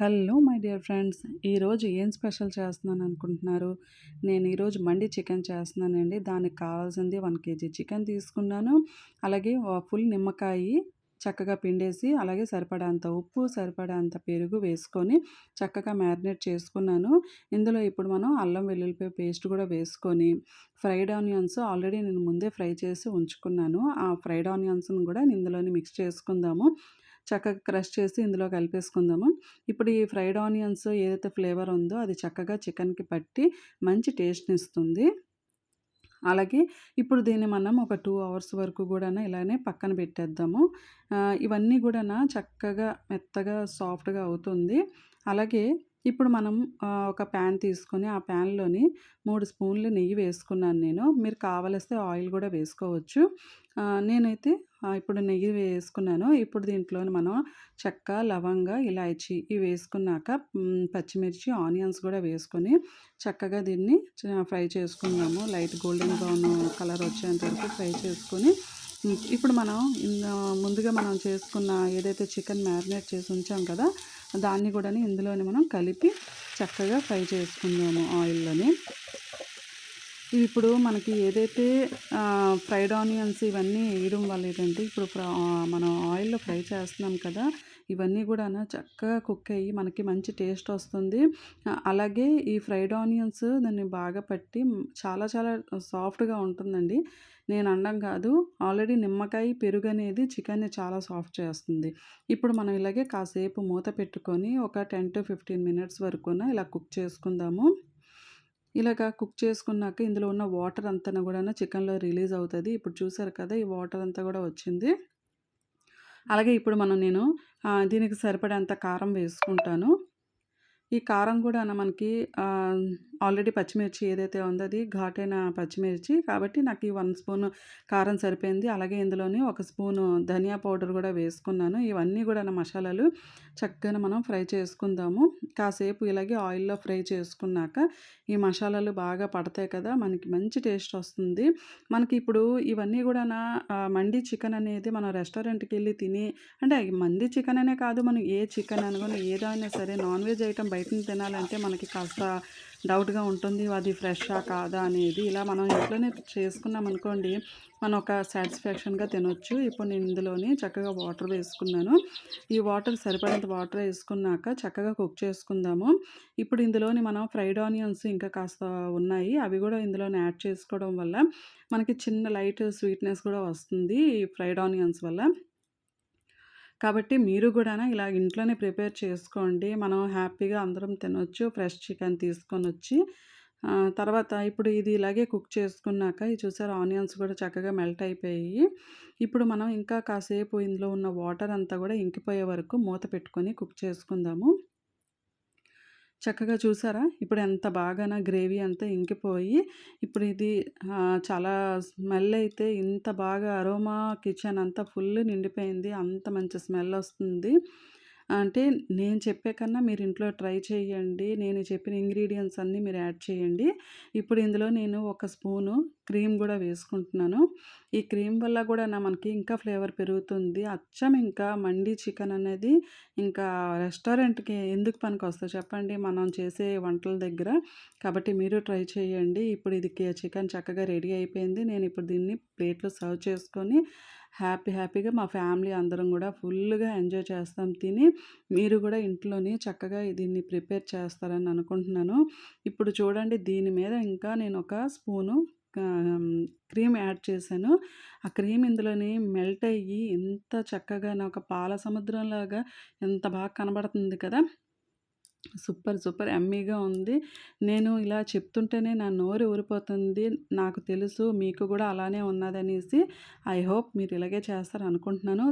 Hello my dear friends. ఈరోజు ఏం special చేస్తున్నాను అనుకుంటున్నారు? నేను ఈరోజు మండి చికెన్ చేస్తున్నానండి. దానికి కావాల్సింది 1 కేజీ చికెన్ తీసుకున్నాను. అలాగే ఫుల్ నిమ్మకాయి చక్కగా పిండేసి, అలాగే సరిపడేంత ఉప్పు, సరిపడేంత పెరుగు వేసుకొని చక్కగా మ్యారినేట్ చేసుకున్నాను. ఇందులో ఇప్పుడు మనం అల్లం వెల్లుల్లిపాయ పేస్ట్ కూడా వేసుకొని, ఫ్రైడ్ ఆనియన్స్ ఆల్రెడీ నేను ముందే ఫ్రై చేసి ఉంచుకున్నాను. ఆ ఫ్రైడ్ ఆనియన్స్‌ని కూడా ఇందులోని మిక్స్ చేసుకుందాము. చక్కగా క్రష్ చేసి ఇందులో కలిపేసుకుందాము. ఇప్పుడు ఈ ఫ్రైడ్ ఆనియన్స్ ఏదైతే ఫ్లేవర్ ఉందో అది చక్కగా చికెన్‌కి పట్టి మంచి టేస్ట్‌నిస్తుంది. అలాగే ఇప్పుడు దీన్ని మనం ఒక 2 అవర్స్ వరకు గూడాను ఇలానే పక్కన పెట్టేద్దాము. ఇవన్నీ గూడాను చక్కగా మెత్తగా సాఫ్ట్‌గా అవుతుంది. అలాగే ఇప్పుడు మనం ఒక ప్యాన్ తీసుకొని ఆ ప్యాన్‌లోని 3 స్పూన్లు నెయ్యి వేసుకున్నాను నేను. మీరు కావలిస్తే ఆయిల్ గూడా వేసుకోవచ్చు. నేనైతే ఇప్పుడు నెయ్యి వేసుకున్నాను. ఇప్పుడు దీంట్లోని మనం చెక్క, లవంగ, ఇలాయచి ఇవి వేసుకున్నాక పచ్చిమిర్చి, ఆనియన్స్ గూడా వేసుకొని చక్కగా దీన్ని ఫ్రై చేసుకుందాము. లైట్ గోల్డెన్ బ్రౌన్ కలర్ వచ్చేంత వరకు ఫ్రై చేసుకొని, ఇప్పుడు మనం ముందుగా మనం చేసుకున్న ఏదైతే చికెన్ మ్యారినేట్ చేసి ఉంచాం కదా, దాన్ని కూడాని ఇందులోని మనం కలిపి చక్కగా ఫ్రై చేసుకుందాము ఆయిల్‌లోని. ఇప్పుడు మనకి ఏదైతే ఫ్రైడ్ ఆనియన్స్ ఇవన్నీ వేయడం వల్ల ఏంటంటే, ఇప్పుడు మనం ఆయిల్‌లో ఫ్రై చేస్తున్నాం కదా, ఇవన్నీ గూడాను చక్కగా కుక్ అయ్యి మనకి మంచి టేస్ట్ వస్తుంది. అలాగే ఈ ఫ్రైడ్ ఆనియన్స్ దాన్ని బాగా పట్టి చాలా చాలా సాఫ్ట్‌గా ఉంటుందండి. నేను అనడం కాదు. ఆల్రెడీ నిమ్మకాయ, పెరుగనేది చికెన్‌ని చాలా సాఫ్ట్ చేస్తుంది. ఇప్పుడు మనం ఇలాగే కాసేపు మూత పెట్టుకొని ఒక 10-15 మినిట్స్ వరకున ఇలా కుక్ చేసుకుందాము. ఇలాగ కుక్ చేసుకున్నాక ఇందులో ఉన్న వాటర్ అంతా గూడాను చికెన్‌లో రిలీజ్ అవుతది. ఇప్పుడు చూసారు కదా! ఈ వాటర్ అంతా గూడా వచ్చింది. అలాగే ఇప్పుడు నేను దీనికి సరిపడేంత కారం వేసుకుంటాను. ఈ కారం గూడాను మనకి ఆహ్, ఆల్రెడీ పచ్చిమిర్చి ఏదైతే ఉందో అది ఘాటైన పచ్చిమిర్చి కాబట్టి నాకు ఈ 1 స్పూను కారం సరిపోయింది. అలాగే ఇందులోని 1 స్పూను ధనియా పౌడర్ గూడా వేసుకున్నాను. ఇవన్నీ గూడాను మసాలాలు చక్కగా మనం ఫ్రై చేసుకుందాము. కాసేపు ఇలాగే ఆయిల్‌లో ఫ్రై చేసుకున్నాక ఈ మసాలాలు బాగా పడతాయి కదా! మనకి మంచి టేస్ట్ వస్తుంది. మనకి ఇప్పుడు ఇవన్నీ గూడాను మండి చికెన్ అనేది మనం రెస్టారెంట్‌కెళ్ళి తిని, అంటే మండి చికెన్ అనే కాదు, మనం ఏ చికెన్ అనుకోని ఏదైనా సరే నాన్ వెజ్ ఐటెమ్ బయట నుంచి తినాలంటే మనకి కాస్త డౌట్‌గా ఉంటుంది. అది ఫ్రెషా కాదా అనేది. ఇలా మనం ఇంట్లోనే చేసుకున్నామనుకోండి, మనం ఒక సాటిస్ఫాక్షన్‌గా తినొచ్చు. ఇప్పుడు నేను ఇందులోని చక్కగా వాటర్ వేసుకున్నాను. ఈ వాటర్ సరిపడేంత వాటర్ వేసుకున్నాక చక్కగా కుక్ చేసుకుందాము. ఇప్పుడు ఇందులోని మనం ఫ్రైడ్ ఆనియన్స్ ఇంకా కాస్త ఉన్నాయి. అవి కూడా ఇందులోని యాడ్ చేసుకోవడం వల్ల మనకి చిన్న లైట్ స్వీట్‌నెస్ కూడా వస్తుంది ఈ ఫ్రైడ్ ఆనియన్స్ వల్ల. కాబట్టి మీరు గూడాను ఇలా ఇంట్లోనే ప్రిపేర్ చేసుకోండి. మనం హ్యాపీగా అందరం తినొచ్చు. ఫ్రెష్ చికెన్ తీసుకొనొచ్చి. తర్వాత ఇప్పుడు ఇది ఇలాగే కుక్ చేసుకున్నాక ఇది చూసారా, ఆనియన్స్ కూడా చక్కగా మెల్ట్ అయిపోయాయి. ఇప్పుడు మనం ఇంకా కాసేపు ఇందులో ఉన్న వాటర్ అంతా గూడా ఇంకిపోయే వరకు మూత పెట్టుకొని కుక్ చేసుకుందాము. చక్కగా చూసారా? ఇప్పుడు ఎంత బాగాన గ్రేవీ అంతా ఇంకిపోయి, ఇప్పుడు ఇది చాలా స్మెల్ అయితే ఇంత బాగా అరోమా కిచెన్ అంతా ఫుల్ నిండిపోయింది. అంత మంచి స్మెల్ ఒస్తుంది. అంటే నేను చెప్పే కన్నా మీరు ఇంట్లో ట్రై చేయండి. నేను చెప్పిన ఇంగ్రీడియెంట్స్ అన్నీ మీరు యాడ్ చేయండి. ఇప్పుడు ఇందులో నేను ఒక స్పూను క్రీమ్ గూడా వేసుకుంటున్నాను. ఈ క్రీమ్ వల్ల గూడా మనకి ఇంకా ఫ్లేవర్ పెరుగుతుంది. అచ్చం ఇంకా మండి చికెన్ అనేది ఇంకా రెస్టారెంట్‌కి ఎందుకు పనికొస్తది చెప్పండి, మనం చేసే వంటల దగ్గర. కాబట్టి మీరు ట్రై చేయండి. ఇప్పుడు ఇది చికెన్ చక్కగా రెడీ అయిపోయింది. నేను ఇప్పుడు దీన్ని ప్లేట్‌లో సర్వ్ చేసుకొని హ్యాపీగా మా ఫ్యామిలీ అందరం గూడా ఫుల్‌గా ఎంజాయ్ చేస్తాం తిని. మీరు గూడా ఇంట్లోని చక్కగా దీన్ని ప్రిపేర్ చేస్తారని అనుకుంటున్నాను. ఇప్పుడు చూడండి, దీని మీద ఇంకా నేను ఒక స్పూను క్రీమ్ యాడ్ చేశాను. ఆ క్రీమ్ ఇందులోని మెల్ట్ అయ్యి ఎంత చక్కగా ఒక పాల సముద్రంలాగా ఎంత బాగా కనబడుతుంది కదా! సూపర్ యమ్మీగా ఉంది. నేను ఇలా చెప్తుంటేనే నా నోరు ఊరిపోతుంది. నాకు తెలుసు మీకు గూడా అలానే ఉన్నదనేసి. ఐ హోప్ మీరు ఇలాగే చేస్తారనుకుంటున్నాను.